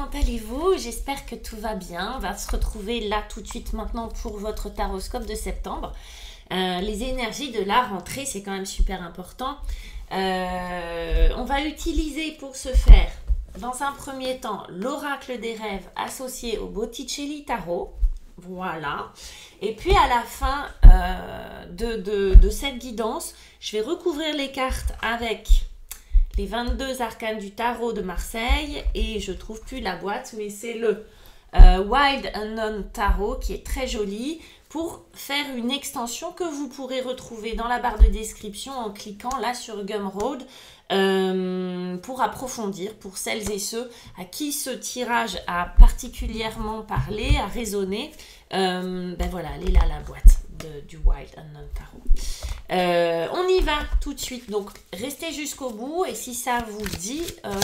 comment allez-vous? J'espère que tout va bien. On va se retrouver là tout de suite maintenant pour votre taroscope de septembre. Les énergies de la rentrée, c'est quand même super important. On va utiliser pour ce faire, dans un premier temps, l'oracle des rêves associé au Botticelli Tarot. Voilà. Et puis à la fin de cette guidance, je vais recouvrir les cartes avec les 22 arcanes du tarot de Marseille. Et je ne trouve plus la boîte, mais c'est le Wild Unknown Tarot qui est très joli pour faire une extension que vous pourrez retrouver dans la barre de description en cliquant là sur Gumroad pour approfondir, pour celles et ceux à qui ce tirage a particulièrement parlé, a résonné. Ben voilà, elle est là la boîte du Wild Unknown Tarot. On y va tout de suite, donc restez jusqu'au bout et si ça vous dit,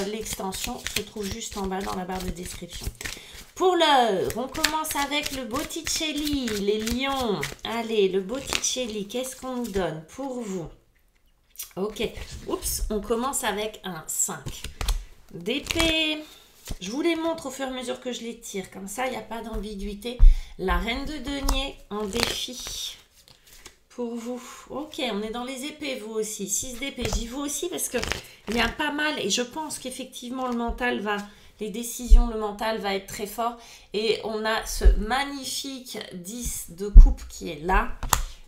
l'extension se trouve juste en bas dans la barre de description. Pour l'heure, on commence avec le Botticelli, les lions. Allez, le Botticelli, qu'est-ce qu'on nous donne pour vous? Ok, oups, on commence avec un 5 d'épée. Je vous les montre au fur et à mesure que je les tire, comme ça il n'y a pas d'ambiguïté. La reine de denier en défi pour vous. Ok, on est dans les épées, vous aussi. 6 d'épée, j'y vous aussi parce qu'il y a pas mal et je pense qu'effectivement le mental va... Les décisions, le mental va être très fort. Et on a ce magnifique 10 de coupe qui est là.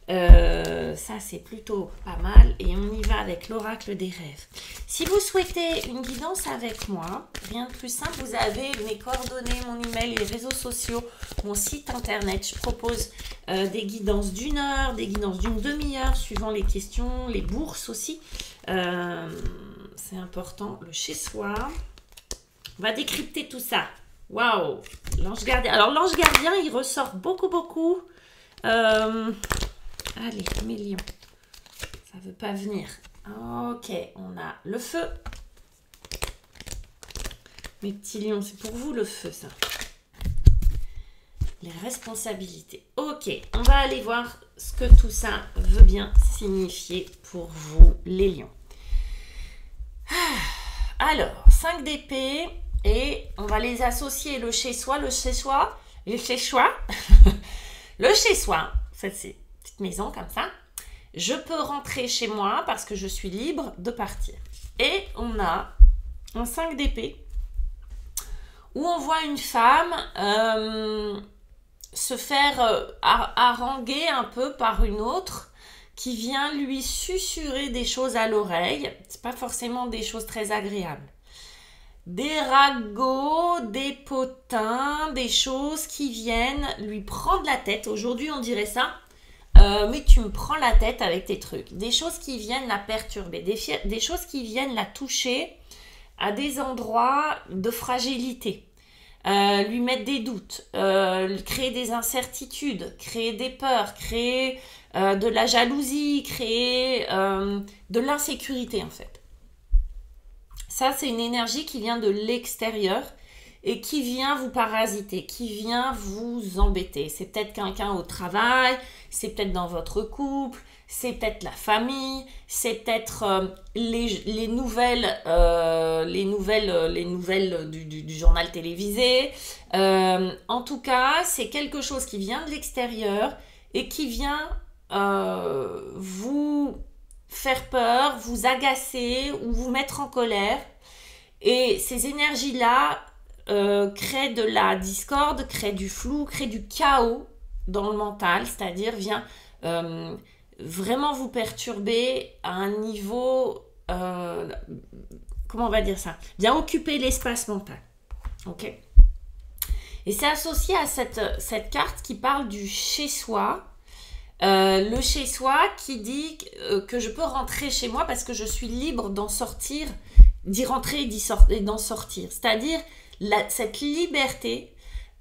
Ça, c'est plutôt pas mal. Et on y va avec l'oracle des rêves. Si vous souhaitez une guidance avec moi, rien de plus simple, vous avez mes coordonnées, mon email, les réseaux sociaux, mon site internet. Je propose des guidances d'1 heure, des guidances d'une demi-heure, suivant les questions, les bourses aussi. C'est important, le chez-soi. On va décrypter tout ça. Waouh! L'ange gardien. Alors, l'ange gardien, il ressort beaucoup. Allez, mes lions. Ça ne veut pas venir. Ok, on a le feu. Mes petits lions, c'est pour vous le feu, ça. Les responsabilités. Ok, on va aller voir ce que tout ça veut bien signifier pour vous, les lions. Alors, 5 d'épée. Et on va les associer, le chez-soi, le chez-soi, le chez-soi. Le chez-soi, c'est une petite maison comme ça. Je peux rentrer chez moi parce que je suis libre de partir. Et on a un 5 d'épée où on voit une femme se faire haranguer un peu par une autre qui vient lui susurrer des choses à l'oreille. C'est pas forcément des choses très agréables. Des ragots, des potins, des choses qui viennent lui prendre la tête. Aujourd'hui, on dirait ça. Mais tu me prends la tête avec tes trucs. Des choses qui viennent la perturber. Des choses qui viennent la toucher à des endroits de fragilité. Lui mettre des doutes. Créer des incertitudes. Créer des peurs. Créer de la jalousie. Créer de l'insécurité, en fait. Ça, c'est une énergie qui vient de l'extérieur et qui vient vous parasiter, qui vient vous embêter. C'est peut-être quelqu'un au travail, c'est peut-être dans votre couple, c'est peut-être la famille, c'est peut-être les nouvelles du journal télévisé. En tout cas, c'est quelque chose qui vient de l'extérieur et qui vient vous faire peur, vous agacer ou vous mettre en colère. Et ces énergies-là créent de la discorde, créent du flou, créent du chaos dans le mental, c'est-à-dire vient vraiment vous perturber à un niveau, comment on va dire ça, vient occuper l'espace mental. Ok. Et c'est associé à cette carte qui parle du chez-soi. Le chez-soi qui dit que je peux rentrer chez moi parce que je suis libre d'en sortir, d'y rentrer et d'en sortir. C'est-à-dire cette liberté,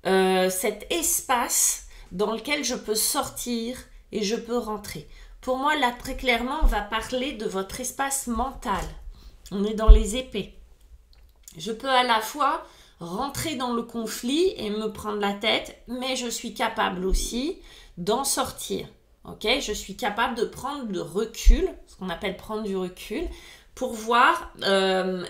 cet espace dans lequel je peux sortir et je peux rentrer. Pour moi, là, très clairement, on va parler de votre espace mental. On est dans les épées. Je peux à la fois rentrer dans le conflit et me prendre la tête, mais je suis capable aussi d'en sortir. Ok, je suis capable de prendre le recul, ce qu'on appelle prendre du recul, pour voir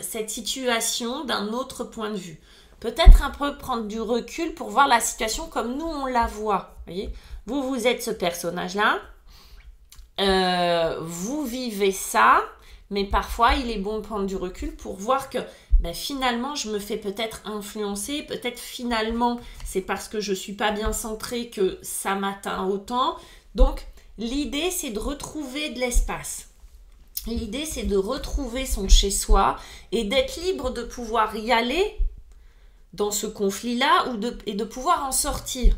cette situation d'un autre point de vue. peut-être un peu prendre du recul pour voir la situation comme nous on la voit. Voyez, vous êtes ce personnage-là, vous vivez ça, mais parfois il est bon de prendre du recul pour voir que finalement je me fais peut-être influencer, peut-être finalement c'est parce que je ne suis pas bien centrée que ça m'atteint autant. Donc l'idée c'est de retrouver de l'espace. L'idée c'est de retrouver son chez-soi et d'être libre de pouvoir y aller dans ce conflit-là et de pouvoir en sortir.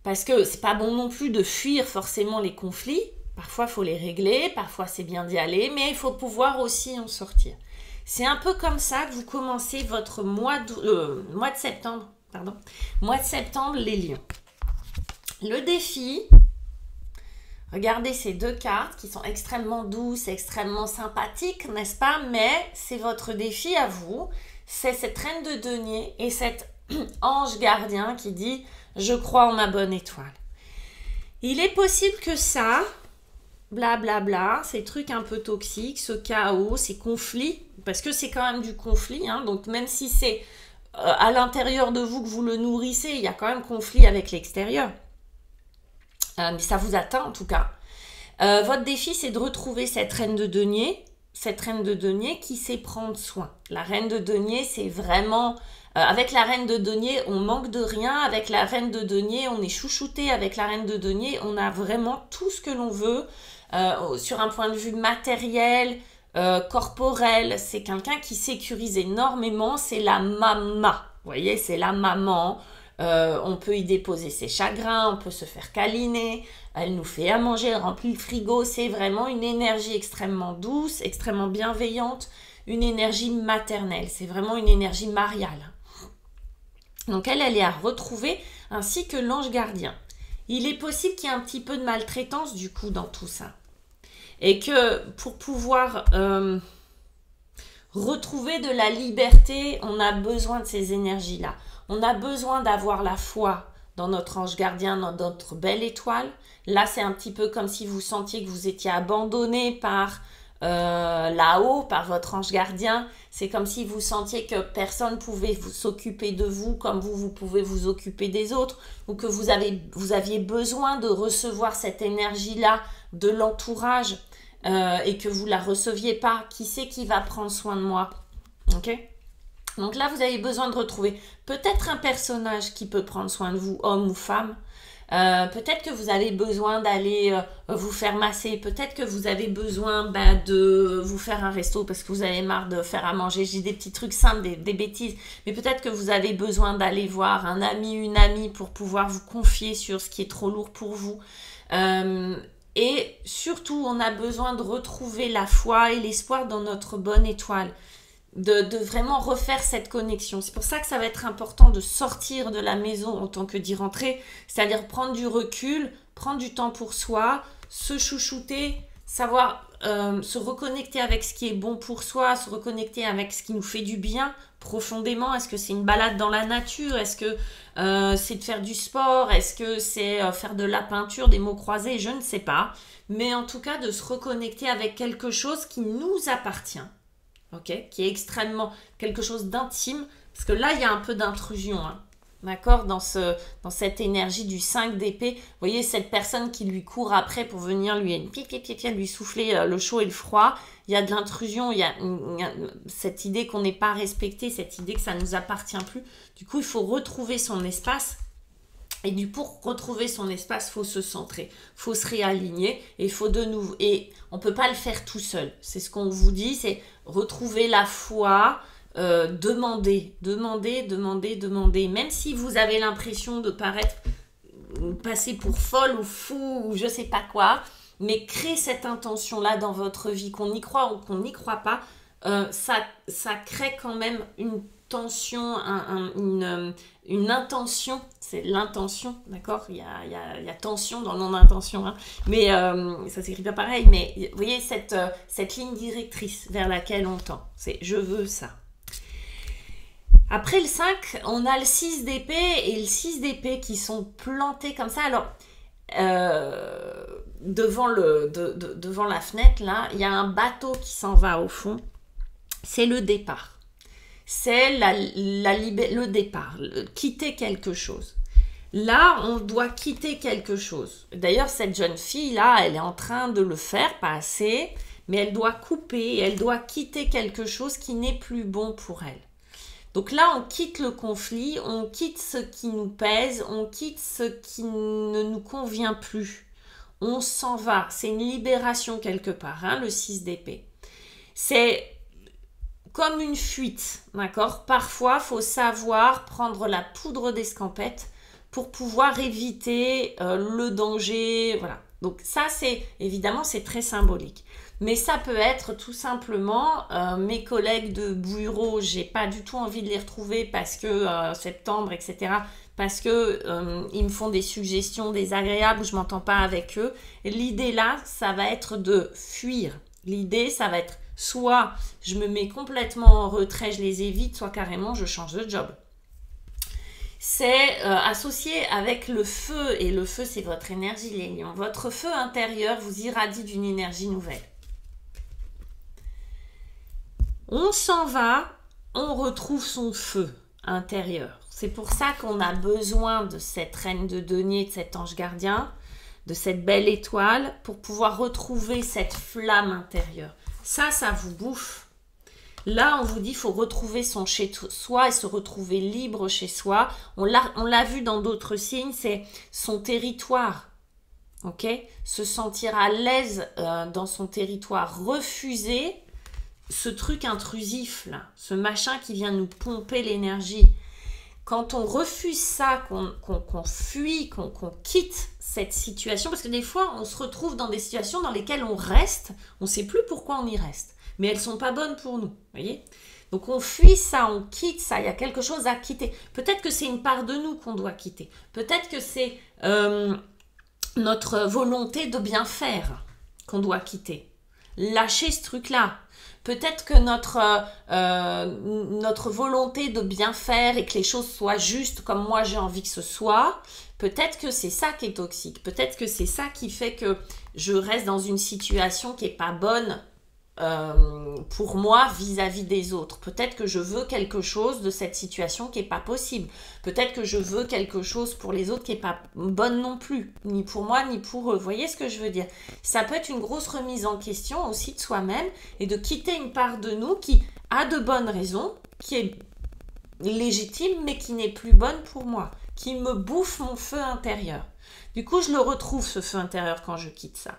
Parce que c'est pas bon non plus de fuir forcément les conflits. Parfois, il faut les régler, parfois c'est bien d'y aller, mais il faut pouvoir aussi en sortir. C'est un peu comme ça que vous commencez votre mois de septembre. Mois de septembre, les lions. Le défi, regardez ces deux cartes qui sont extrêmement douces, extrêmement sympathiques, n'est-ce pas? Mais c'est votre défi à vous. C'est cette reine de denier et cet ange gardien qui dit « Je crois en ma bonne étoile ». Il est possible que ça, blablabla, ces trucs un peu toxiques, ce chaos, ces conflits, parce que c'est quand même du conflit, hein, donc même si c'est à l'intérieur de vous que vous le nourrissez, il y a quand même conflit avec l'extérieur. Mais ça vous atteint en tout cas. Votre défi, c'est de retrouver cette reine de denier qui sait prendre soin. La reine de denier, c'est vraiment... avec la reine de denier, on manque de rien. Avec la reine de denier, on est chouchouté. Avec la reine de denier, on a vraiment tout ce que l'on veut. Sur un point de vue matériel, corporel, c'est quelqu'un qui sécurise énormément. C'est la mama. Vous voyez, c'est la maman. On peut y déposer ses chagrins, on peut se faire câliner, elle nous fait à manger, elle remplit le frigo, c'est vraiment une énergie extrêmement douce, extrêmement bienveillante, une énergie maternelle, c'est vraiment une énergie mariale. Donc elle est à retrouver, ainsi que l'ange gardien. Il est possible qu'il y ait un petit peu de maltraitance du coup dans tout ça. Et que pour pouvoir retrouver de la liberté, on a besoin de ces énergies-là. On a besoin d'avoir la foi dans notre ange gardien, dans notre belle étoile. Là, c'est un petit peu comme si vous sentiez que vous étiez abandonné par là-haut, par votre ange gardien. C'est comme si vous sentiez que personne ne pouvait s'occuper de vous comme vous pouvez vous occuper des autres, ou que vous aviez besoin de recevoir cette énergie-là de l'entourage et que vous ne la receviez pas. Qui c'est qui va prendre soin de moi? Ok ? Donc là, vous avez besoin de retrouver peut-être un personnage qui peut prendre soin de vous, homme ou femme. Peut-être que vous avez besoin d'aller vous faire masser. Peut-être que vous avez besoin de vous faire un resto parce que vous avez marre de faire à manger. J'ai des petits trucs simples, des bêtises. Mais peut-être que vous avez besoin d'aller voir un ami, une amie pour pouvoir vous confier sur ce qui est trop lourd pour vous. Et surtout, on a besoin de retrouver la foi et l'espoir dans notre bonne étoile. De vraiment refaire cette connexion. C'est pour ça que ça va être important de sortir de la maison en tant que d'y rentrer, c'est-à-dire prendre du recul, prendre du temps pour soi, se chouchouter, savoir se reconnecter avec ce qui est bon pour soi, se reconnecter avec ce qui nous fait du bien profondément. Est-ce que c'est une balade dans la nature? Est-ce que c'est de faire du sport? Est-ce que c'est faire de la peinture, des mots croisés? Je ne sais pas. Mais en tout cas, de se reconnecter avec quelque chose qui nous appartient. Okay, qui est extrêmement quelque chose d'intime, parce que là il y a un peu d'intrusion, hein, d'accord, dans cette énergie du 5 d'épée. Vous voyez cette personne qui lui court après pour venir lui souffler le chaud et le froid. Il y a de l'intrusion, il y a cette idée qu'on n'est pas respecté, cette idée que ça ne nous appartient plus. Du coup il faut retrouver son espace. Et pour retrouver son espace, il faut se centrer, il faut se réaligner et on ne peut pas le faire tout seul. C'est ce qu'on vous dit, c'est retrouver la foi, demander. Même si vous avez l'impression de passer pour folle ou fou ou je ne sais pas quoi, mais créer cette intention-là dans votre vie, qu'on y croit ou qu'on n'y croit pas, ça crée quand même une tension, une intention, c'est l'intention, d'accord, il y a tension dans non-intention, hein. Mais ça s'écrit pas pareil, mais vous voyez cette ligne directrice vers laquelle on tend, c'est je veux ça. Après le 5, on a le 6 d'épée et le 6 d'épée qui sont plantés comme ça. Alors, devant la fenêtre, là, il y a un bateau qui s'en va au fond. C'est le départ. c'est le départ, quitter quelque chose. Là, on doit quitter quelque chose. D'ailleurs, cette jeune fille-là, elle est en train de le faire, pas assez, mais elle doit couper, elle doit quitter quelque chose qui n'est plus bon pour elle. Donc là, on quitte le conflit, on quitte ce qui nous pèse, on quitte ce qui ne nous convient plus. On s'en va. C'est une libération quelque part, hein, le 6 d'épée. C'est comme une fuite, d'accord? Parfois, il faut savoir prendre la poudre d'escampette pour pouvoir éviter le danger, voilà. Donc ça, évidemment, c'est très symbolique. Mais ça peut être tout simplement mes collègues de bureau, j'ai pas du tout envie de les retrouver parce que septembre, etc., parce que ils me font des suggestions désagréables ou je m'entends pas avec eux. Et l'idée là, ça va être de fuir. L'idée, ça va être soit je me mets complètement en retrait, je les évite, soit carrément je change de job. C'est associé avec le feu, et le feu, c'est votre énergie, les lions. Votre feu intérieur vous irradie d'une énergie nouvelle. On s'en va, on retrouve son feu intérieur. C'est pour ça qu'on a besoin de cette reine de denier, de cet ange gardien, de cette belle étoile, pour pouvoir retrouver cette flamme intérieure. Ça vous bouffe. Là, on vous dit qu'il faut retrouver son chez-soi et se retrouver libre chez soi. On l'a vu dans d'autres signes, c'est son territoire. Ok? Se sentir à l'aise dans son territoire. Refuser ce truc intrusif, là. Ce machin qui vient nous pomper l'énergie. Quand on refuse ça, qu'on fuit, qu'on quitte cette situation, parce que des fois, on se retrouve dans des situations dans lesquelles on reste, on ne sait plus pourquoi on y reste, mais elles ne sont pas bonnes pour nous, voyez. Donc on fuit ça, on quitte ça, il y a quelque chose à quitter. Peut-être que c'est une part de nous qu'on doit quitter. Peut-être que c'est notre volonté de bien faire qu'on doit quitter. Lâcher ce truc-là. Peut-être que notre volonté de bien faire et que les choses soient justes comme moi j'ai envie que ce soit, peut-être que c'est ça qui est toxique. Peut-être que c'est ça qui fait que je reste dans une situation qui n'est pas bonne pour moi vis-à-vis des autres. Peut-être que je veux quelque chose de cette situation qui n'est pas possible. Peut-être que je veux quelque chose pour les autres qui n'est pas bonne non plus, ni pour moi ni pour eux. Vous voyez ce que je veux dire? Ça peut être une grosse remise en question aussi de soi-même et de quitter une part de nous qui a de bonnes raisons, qui est légitime mais qui n'est plus bonne pour moi, qui me bouffe mon feu intérieur. Du coup, je le retrouve ce feu intérieur quand je quitte ça.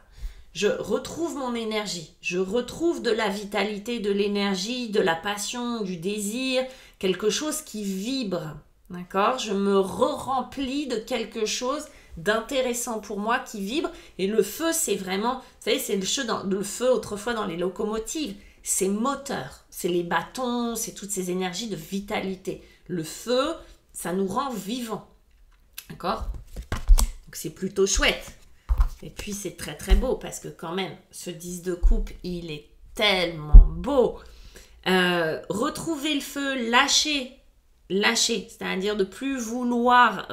Je retrouve mon énergie, je retrouve de la vitalité, de l'énergie, de la passion, du désir, quelque chose qui vibre, d'accord? Je me re-remplis de quelque chose d'intéressant pour moi qui vibre. Et le feu, c'est vraiment, vous savez, c'est le feu autrefois dans les locomotives, c'est moteur, c'est les bâtons, c'est toutes ces énergies de vitalité. Le feu, ça nous rend vivants, d'accord? Donc c'est plutôt chouette. Et puis c'est très très beau parce que quand même ce 10 de coupe il est tellement beau. Retrouver le feu, lâcher, c'est-à-dire de plus vouloir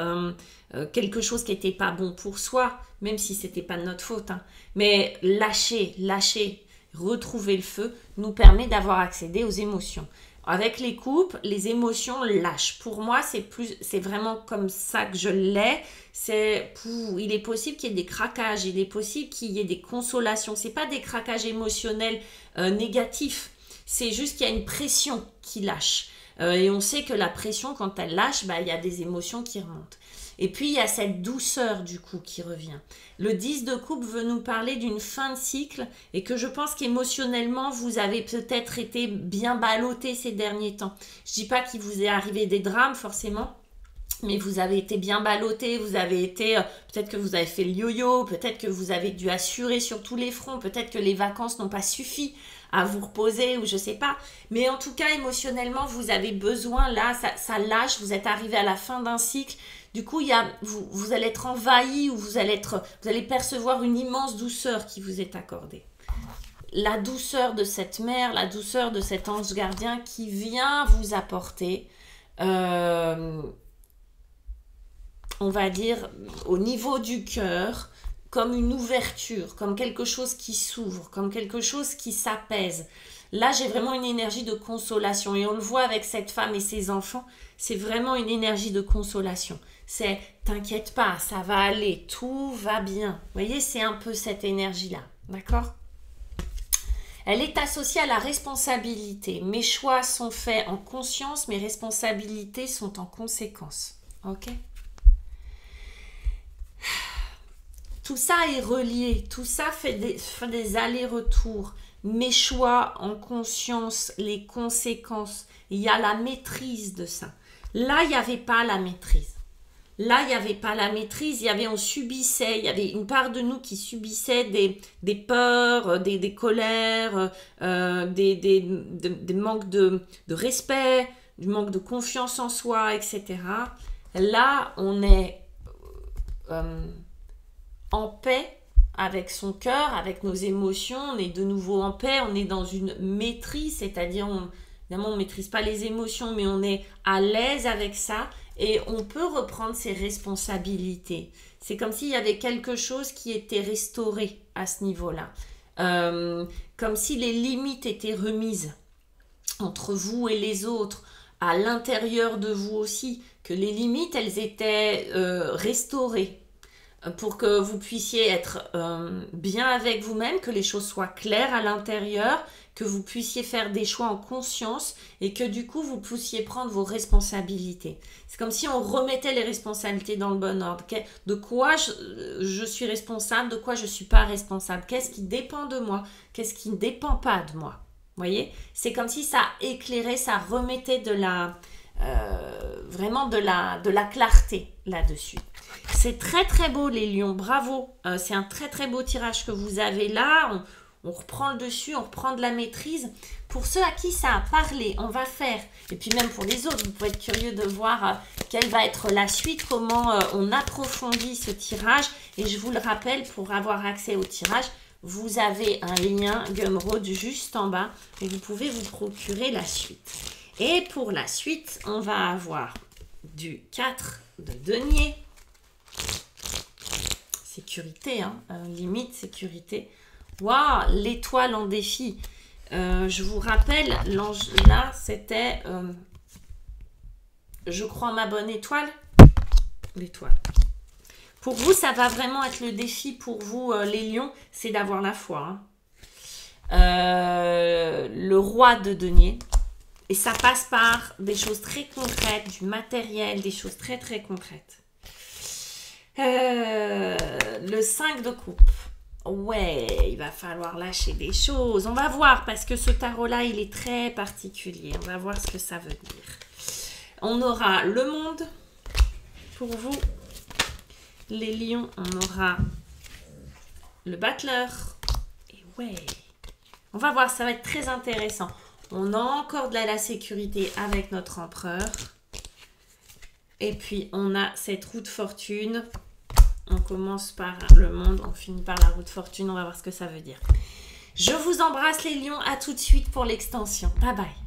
quelque chose qui n'était pas bon pour soi, même si c'était pas de notre faute, hein. Mais lâcher, retrouver le feu nous permet d'avoir accédé aux émotions. Avec les coupes, les émotions lâchent. Pour moi, c'est vraiment comme ça que je l'ai. Il est possible qu'il y ait des craquages, il est possible qu'il y ait des consolations. C'est pas des craquages émotionnels négatifs. C'est juste qu'il y a une pression qui lâche. Et on sait que la pression, quand elle lâche, il y a des émotions qui remontent. Et puis, il y a cette douceur, du coup, qui revient. Le 10 de coupe veut nous parler d'une fin de cycle et que je pense qu'émotionnellement, vous avez peut-être été bien ballotté ces derniers temps. Je ne dis pas qu'il vous est arrivé des drames, forcément, mais vous avez été bien ballotté, vous avez été, peut-être que vous avez fait le yo-yo, peut-être que vous avez dû assurer sur tous les fronts, peut-être que les vacances n'ont pas suffi à vous reposer ou je sais pas. Mais en tout cas, émotionnellement, vous avez besoin, là, ça lâche, vous êtes arrivé à la fin d'un cycle. Du coup, vous allez être envahi ou vous allez percevoir une immense douceur qui vous est accordée. La douceur de cette mère, la douceur de cet ange gardien qui vient vous apporter, on va dire, au niveau du cœur, comme une ouverture, comme quelque chose qui s'ouvre, comme quelque chose qui s'apaise. Là, j'ai vraiment une énergie de consolation. Et on le voit avec cette femme et ses enfants, c'est vraiment une énergie de consolation. C'est « t'inquiète pas, ça va aller, tout va bien ». Vous voyez, c'est un peu cette énergie-là, d'accord ? Elle est associée à la responsabilité. Mes choix sont faits en conscience, mes responsabilités sont en conséquence. Ok ? Tout ça est relié, tout ça fait des allers-retours. Mes choix en conscience, les conséquences, il y a la maîtrise de ça. Là, il n'y avait pas la maîtrise. Là, il n'y avait pas la maîtrise, on subissait, il y avait une part de nous qui subissait des peurs, des colères, des manques de respect, du manque de confiance en soi, etc. Là, on est en paix avec son cœur, avec nos émotions, on est de nouveau en paix, on est dans une maîtrise, c'est-à-dire, évidemment, on ne maîtrise pas les émotions, mais on est à l'aise avec ça. Et on peut reprendre ses responsabilités. C'est comme s'il y avait quelque chose qui était restauré à ce niveau-là. Comme si les limites étaient remises entre vous et les autres, à l'intérieur de vous aussi, que les limites, elles étaient restaurées pour que vous puissiez être bien avec vous-même, que les choses soient claires à l'intérieur, que vous puissiez faire des choix en conscience et que du coup, vous puissiez prendre vos responsabilités. C'est comme si on remettait les responsabilités dans le bon ordre. De quoi je suis responsable, de quoi je ne suis pas responsable. Qu'est-ce qui dépend de moi, qu'est-ce qui ne dépend pas de moi. Vous voyez ? C'est comme si ça éclairait, ça remettait vraiment de la clarté là-dessus. C'est très très beau les lions, bravo. C'est un très très beau tirage que vous avez là. On reprend le dessus, on reprend de la maîtrise. Pour ceux à qui ça a parlé, on va faire, et puis même pour les autres, vous pouvez être curieux de voir quelle va être la suite, comment on approfondit ce tirage. Et je vous le rappelle, pour avoir accès au tirage, vous avez un lien Gumroad juste en bas et vous pouvez vous procurer la suite. Et pour la suite, on va avoir du 4 de denier. Sécurité, hein, limite sécurité. Waouh, l'étoile en défi. Je vous rappelle, l'ange là, c'était, je crois en ma bonne étoile. L'étoile. Pour vous, ça va vraiment être le défi pour vous, les lions, c'est d'avoir la foi. Hein. Le roi de denier. Et ça passe par des choses très concrètes, du matériel, des choses très très concrètes. Le 5 de coupe. Ouais, il va falloir lâcher des choses. On va voir parce que ce tarot-là, il est très particulier. On va voir ce que ça veut dire. On aura le monde pour vous. Les lions, on aura le battleur. Et ouais, on va voir, ça va être très intéressant. On a encore de la sécurité avec notre empereur. Et puis, on a cette roue de fortune. On commence par le monde, on finit par la roue de fortune. On va voir ce que ça veut dire. Je vous embrasse les lions. À tout de suite pour l'extension. Bye bye.